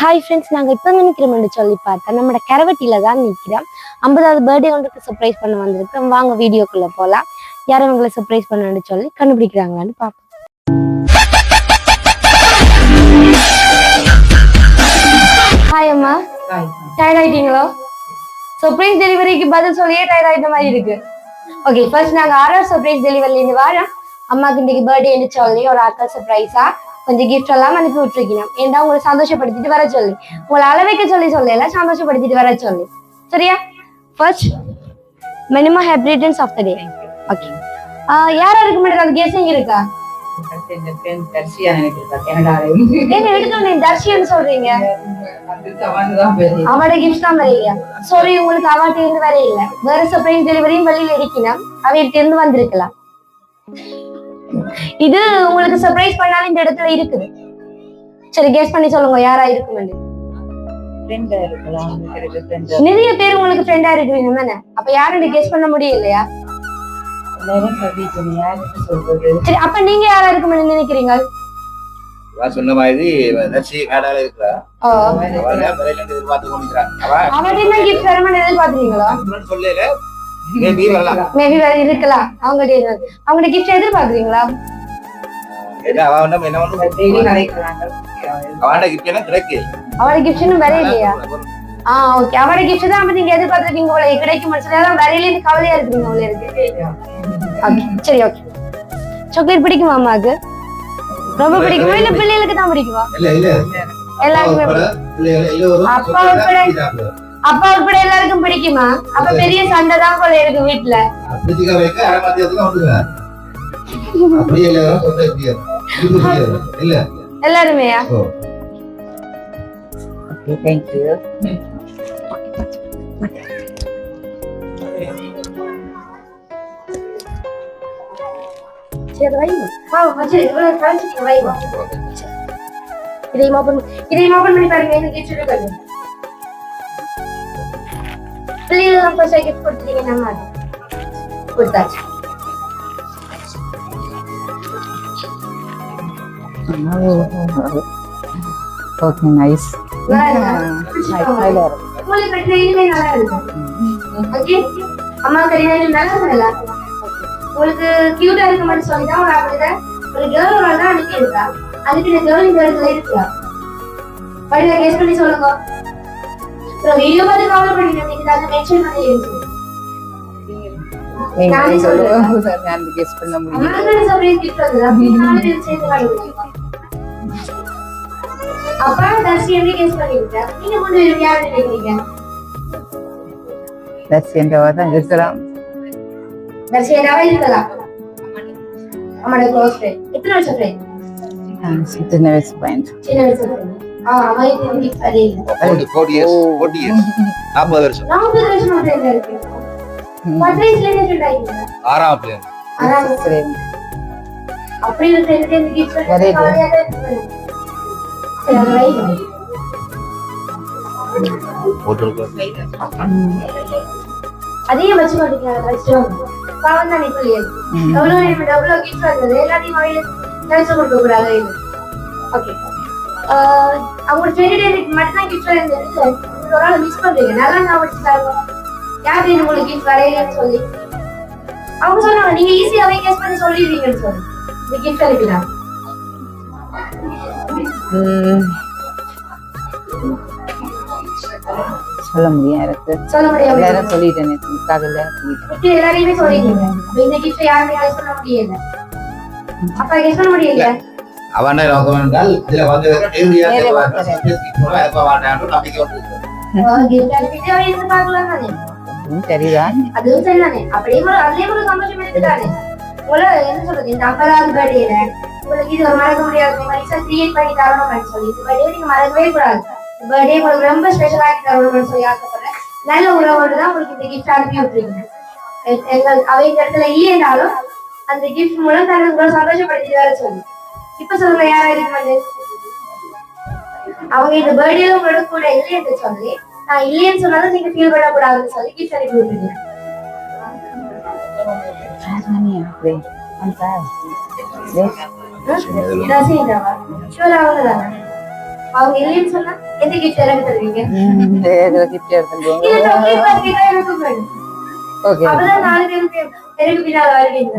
Hi friends, நாங்கள் இப்போ நிற்கிறோம்னு சொல்லி பார்த்தா நம்ம கரவட்டியில தான் நிற்கிறோம். 50வது பர்த்டே ஒன்றுக்கு சர்ப்ரைஸ் பண்ண வந்திருக்கோம். வாங்க வீடியோக்குள்ள போகலாம். யாரும் உங்களை சர்ப்ரைஸ் பண்ணணும்னு சொல்லி கண்டுபிடிக்கிறாங்களான்னு பார்ப்போம். ஹாய் அம்மா, டயர்ட் ஆயிட்டீங்களோ? சர்ப்ரைஸ் டெலிவரிக்கு பதில் சொல்லியே டயர்ட் ஆயிட்ட மாதிரி இருக்கு. ஓகே, ஃபர்ஸ்ட் நாங்கள் ஆர்ஆர் சர்ப்ரைஸ் டெலிவரிலேருந்து வரோம். அம்மாக்கு இன்னைக்கு பர்த்டேன்னு சொல்லி ஒரு அக்கா சர்ப்ரைஸா கொஞ்சம் கிஃப்ட் எல்லாம் அனுப்பி விட்டுருக்கணும். ஏன்டா உங்களை சந்தோஷப்படுத்திட்டு வர சொல்லி, உங்களை அளவைக்க சொல்லல, சந்தோஷப்படுத்திட்டு வர சொல்லி. சரியா? First minimum happy returns of the day. Okay, யாரா இருக்கு மேடம்? அது கெஸிங் இருக்கா? தர்ஷியான்னு சொல்றீங்க. அவட கிஃப்ட் தான் வரலையா? சாரி, உங்களுக்கு அவார்ட் இருந்து வர இல்ல. வேற சர்ப்ரைஸ் டெலிவரியும் வெளியில இருக்கணும். அவையிட்ட இருந்து வந்திருக்கலாம். இது உங்களுக்கு சர்ப்ரைஸ் பண்ணாலும் இந்த இடத்துல இருக்குது. சரி, கெஸ் பண்ணி சொல்லுங்க யாரா இருக்கும். நிறைய பேர் உங்களுக்கு ஃப்ரெண்டா இருக்கிறீங்க தானே, அப்ப யாருன்னு கெஸ் பண்ண முடியலையா? சரி, அப்ப நீங்க யாரா இருக்கும்னு நினைக்கிறீங்க? சொன்ன மாதிரி எதிர்பார்த்தீங்களா? இருக்கலாம். அவங்க கிஃப்ட் எதிர்பார்க்கறீங்களா? அவட கிஃப்ட் வேற இல்லையா? ஓகே, அவட கிஃப்ட் தான் நீங்க எதிர்பார்த்திருக்கீங்க போல. கிடைக்கும் மனுஷன் வரையில கவலையா இருக்குங்க போல இருக்கு. சரி, ஓகே. சாக்லேட் பிடிக்குமா அம்மாக்கு? ரொம்ப பிடிக்குமா இல்ல பிள்ளைகளுக்கு தான் பிடிக்குமா? எல்லாருக்குமே. அப்பா உட்பட எல்லாருக்கும் பிடிக்குமா? அப்ப பெரிய சண்டை தான் போல இருக்கு வீட்டுல. எல்லாருமேயா? இதை ஓபன் பண்ணி பாருங்க. எனக்கு சொல்லுங்க. பிள்ளைகள் பசங்க கிஃப்ட் கொடுத்தீங்க, நம்ம கொடுத்தாச்சு. Okay, nice. உங்களுக்கு ட்ரெயினுமே நல்லா இருக்கு. ஓகே, அம்மா கல்யாணம் நல்லா இருக்கு. உங்களுக்கு கியூட்டா இருக்க மாதிரி சொல்லிதான் ஒரு ஆளுங்க ஒரு கேர்ள் ஒரு தான் அனுப்பி இருக்கா. அதுக்கு இந்த கேர்ள் இந்த இடத்துல இருக்கலாம். படியில கெஸ் பண்ணி சொல்லுங்க. வீடியோ பார்த்து கவர் பண்ணிட்டு நீங்க அதை மென்ஷன் பண்ணி இருக்கு. நானே சொல்றேன், நான் கெஸ் பண்ண முடியும். நான் சர்ப்ரைஸ் கிஃப்ட் வந்ததா நானே சேர்த்து கண்டுபிடிச்சேன். அப்பா தர்ஷி எப்படி கெஸ் பண்ணிருக்கா? நீங்க முன்ன யார் நினைக்கிறீங்க? தர்ஷியன்றவ தான் இருக்கலாம். தர்ஷியராவே இருக்கலாம். அம்மாட க்ளோஸ் ஃப்ரெண்ட். எத்தனை வருஷம் ஃப்ரெண்ட்? சின்ன வயசு ஃப்ரெண்ட். சின்ன வயசு ஃப்ரெண்ட். அம்மாயிக்கு கிஃப்ட் அரேஞ்ச் 40 years 40 வருஷம். 40 வருஷம் ஃப்ரெண்ட் இருக்கு. பட்ரேஸ்ல என்ன ஃப்ரெண்ட் ஆயிங்க? ஆறாம் ஃப்ரெண்ட். அப்படி ஒரு ஃப்ரெண்ட் கிஃப்ட் கவலையா இருக்கு. சரி, ரைட். அதே வச்சு மாட்டீங்களா? வச்சிரோம். பாவம் தான் நிக்கலையே. எவ்வளவு கிஃப்ட் வந்தது எல்லாத்தையும் வாயில நினைச்சு கொடுக்க கூடாது. ஓகே, அவங்க ஃப்ரெண்ட் மட்டும் தான் கிஃப்ட் இருந்தது. ஒரு ஆள் மிஸ் பண்றீங்க. நல்லா ஞாபகம் வச்சுட்டாங்க. யாரு உங்களுக்கு கிஃப்ட் வரையிலன்னு சொல்லி அவங்க சொன்னாங்க. நீங்க ஈஸியாவே கெஸ் பண்ணி சொல்லிடுவீங்கன்னு சொல்லி இந்த கிஃப்ட் அனுப்பினா. சொல்ல முடியாது. எல்லாரும் சொல்லிட்டேன். எல்லாரையுமே சொல்லிட்டீங்க. இந்த கிஃப்ட் யாருமே கெஸ் பண்ண முடியல. அப்ப கெஸ் பண்ண முடியல. அவனே நோக்கம்ன்றால் இதுல வந்து டெய்லியா எப்ப வாண்டான்னு நம்பிக்கை வந்து கிஃப்ட் அனுப்பிட்டு அவன் இருந்து பார்க்கலாம் தானே. சரிதான், அதுவும் சரிதானே. அப்படியே அதுலயே ஒரு சந்தோஷம் இருக்குதானே. உங்களை என்ன சொல்றது, இந்த 50வது பர்த்டேல உங்களுக்கு இது ஒரு மறக்க முடியாத மெமரிஸா கிரியேட் பண்ணி தரணும்னு சொல்லி இந்த பர்த்டே நீங்க மறக்கவே கூடாது. பர்த்டே உங்களுக்கு ரொம்ப ஸ்பெஷலா தரணும்னு சொல்லி ஆசைப்படுறேன். நல்ல உறவோடு தான் உங்களுக்கு இந்த கிஃப்ட் அனுப்பி விட்டுருக்கீங்க. அவை இந்த இடத்துல இல்லைனாலும் அந்த கிஃப்ட் மூலம் தனக்கு உங்களை சந்தோஷப்படுத்திட்டு வர சொல்லி. இப்ப சொல்லுங்க, யாரா இருக்கு? அவங்க இந்த பர்த்டேல உங்களோட கூட இல்லைன்னு சொல்லி, நான் இல்லைன்னு சொன்னாலும் நீங்க ஃபீல் பண்ணக்கூடாதுன்னு சொல்லி கிஃப்ட் அனுப்பி விட்டுருக்கீங்க. அவங்க இல்லைன்னு சொன்னா எந்த கிஃப்ட் எனக்கு தருவீங்க? கிஃப்ட் எடுத்துருக்கீங்க. இல்ல chocolate பாத்தீங்கன்னா எனக்கு வேணும். ஓகே. அப்பதான் 4 பேரும் எனக்கு பின்னால வருவீங்க.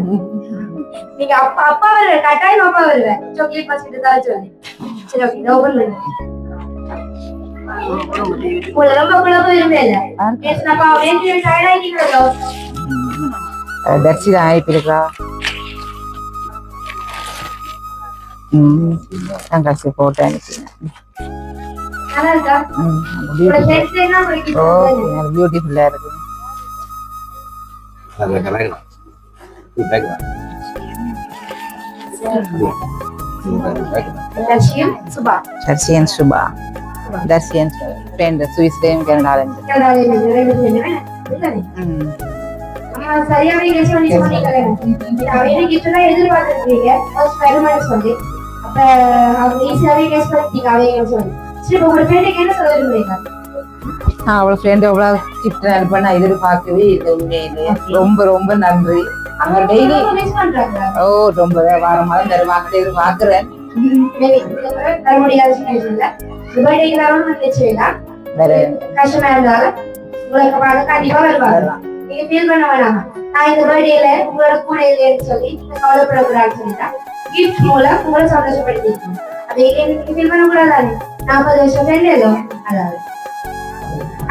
நீங்க அப்பா வருவ கட்டாயம் அப்பா வருவ சாக்லேட் பாஸ்கெட் தான் சொல்லி. சரி ஓகே நான் ஓபன் பண்ணுங்க. ரொம்ப குழப்பம் இல்ல. பேசுனப்பா வேண்டிய டயர்ட் ஆயிட்டீங்களோ? தர்ஷி தான் ஆயிப்பிருக்கா. தங்கச்சி போட்டோ அனுப்பினேன். நல்லா இருக்கா? உங்க ஃப்ரெண்ட்ஸ் எல்லாம் உங்களுக்கு ஓ பியூட்டிஃபுல்லா இருக்கு. அதுல கலக்கலாம். பேக்லாம். தர்ஷியும் சுபா. தர்ஷியன் சுபா. தர்ஷியன் ஃப்ரெண்ட் சுவிஸ்லேயும் கனடாலேருந்து. அம்மா சரியாவே கெஸ் பண்ணி சொன்னீங்க. அவரே கிட்டலாம் எதிர்பார்த்திருக்கீங்க. ஃபர்ஸ்ட் பெருமாள் சொல்லி. அப்ப அவங்க ஈஸியாவே கெஸ் பண்ணிட்டீங்க அவரே சொல்லி. சரி உங்க ஃப்ரெண்டுக்கு என்ன சொல்ல விரும்புறீங்க? அவளோட ஃப்ரெண்ட் எவ்வளவு கிஃப்ட் அனுப்ப நான் எதிர்பார்க்கவே இல்லை. உண்மையிலேயே ரொம்ப ரொம்ப நன்றி. அவங்க டெய்லி மிஸ் பண்றாங்க. ஓ ரொம்ப வாரம் மாதம் தருவாங்க எதிர்பார்க்கிறேன். தர முடியாத சுச்சுவேஷன்ல பர்த்டேக்கு வந்துச்சுன்னா வேற கஷ்டமா இருந்தாலும் உங்களுக்கு பார்க்க கண்டிப்பா வருவாங்க. நீங்க ஃபீல் பண்ண வேணாமா? நான் இந்த பர்த்டேல உங்களோட கூட இல்லைன்னு சொல்லி கவலைப்படக்கூடாதுன்னு சொல்லிட்டா கிஃப்ட் மூலம் உங்களை சந்தோஷப்படுத்திருக்கீங்க. அது எனக்கு ஃபீல் பண்ணக்கூடாது. 40 வருஷம் ஃப்ரெண்ட் ஏதோ அதாவது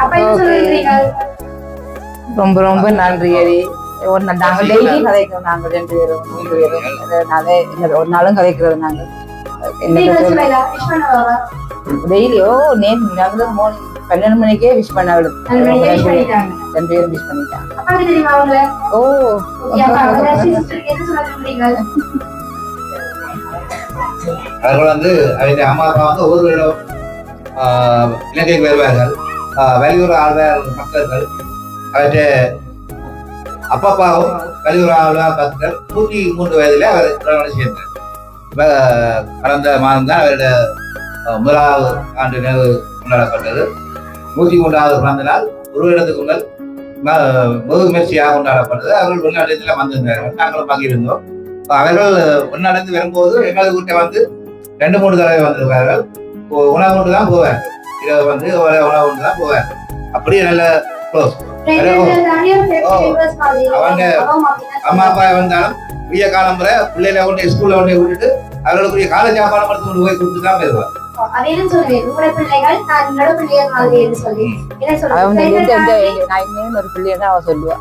அப்ப என்ன சொல்றீங்க? ரொம்ப ரொம்ப நன்றி அரி. நாங்க டெய்லி கதைக்கிறோம். நாங்க 2 பேரும் 3 பேரும் ஒரு நாளும் கதைக்கிறது. நாங்க டெய்லியோ நாங்களும் 12 மணிக்கே விஷ் பண்ண விடும். 2 பேரும் விஷ் பண்ணிட்டாங்க. ஓ அவர்கள் வந்து அவங்க அம்மா அப்பா வந்து ஒவ்வொரு இடம் இலங்கைக்கு வருவார்கள். வெளியூர் ஆழ்வார் பக்தர்கள் அவற்றை அப்பா அப்பாவும் வெளியூர் ஆழ்வார் பக்தர் 103 வயதில் அவர் திருமணம் சேர்ந்தார். கடந்த மாதம் தான் அவருடைய 1வது ஆண்டு நினைவு கொண்டாடப்பட்டது. 103வது பிறந்த நாள் ஒரு இடத்துக்கு முதல் முயற்சியாக கொண்டாடப்பட்டது. அவர்கள் வெளிநாட்டில் வந்திருந்தார்கள். நாங்களும் பங்கிருந்தோம். அவர்கள் வெளிநாட்டிலிருந்து வரும்போது எங்களது வீட்டை வந்து 2-3 தடவை வந்திருக்கார்கள். உணவு கொண்டு தான் போவார். இரவு வந்து உணவு கொண்டு தான் போவார். அப்படியே நல்ல க்ளோஸ். அவங்க அம்மா அப்பா வந்தாலும் புதிய காலம் முறை பிள்ளைகளை கொண்டு ஸ்கூல்ல கொண்டு விட்டுட்டு அவர்களுக்குரிய காலை சாப்பாடு மட்டும் கொண்டு போய் கொடுத்து தான் போயிடுவார். ஒரு பிள்ளைய தான் அவ சொல்லுவா.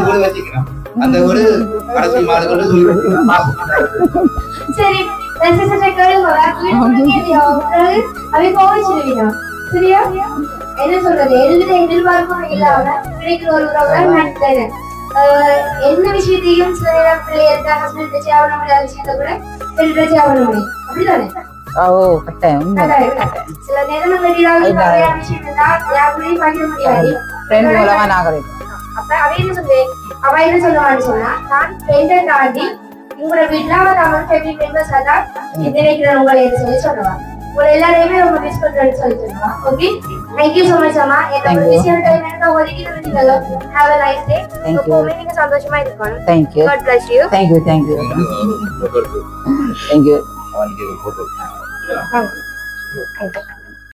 வீடு வச்சுக்கணும். அந்த ஒரு கடைசி மாடு கொண்டு சொல்லி சரியா என்ன சொல்றது எதிர்பார்ப்பும் இல்லாம கிடைக்கிற ஒரு உறவு என்ன விஷயத்தையும் சில நேரம் பிள்ளைய ஹஸ்பண்ட் வச்சு ஆகணும் முடியாத விஷயத்த கூட ஃப்ரெண்ட் வச்சு ஆகணும் முடியும். அப்படிதானே? ஓ கட்டாயம். சில நேரம் விஷயம் யாருடையும் பார்க்க முடியாது. அப்ப அவ என்ன சொல்லுவான்னு சொன்னா நான் ஃப்ரெண்டை தாண்டி உங்களோட வீட்டுல அவன் ஃபேமிலி மெம்பர்ஸ் அதான் நினைக்கிறேன் உங்களை சொல்லி சொல்லுவாங்க. உங்களை எல்லாரையுமே ரொம்ப மிஸ் பண்றேன்னு சொல்லி சொல்லுவாங்க. Okay, thank you so much அம்மா. என்னோட விஷயம் டைம் எனக்கு ஒதுக்கி தந்தீங்க. Have a nice day. எப்பவுமே நீங்க சந்தோஷமா இருக்கணும். Thank you. God bless you. Thank you. Thank you. Thank you. அவனுக்கு போட்டோ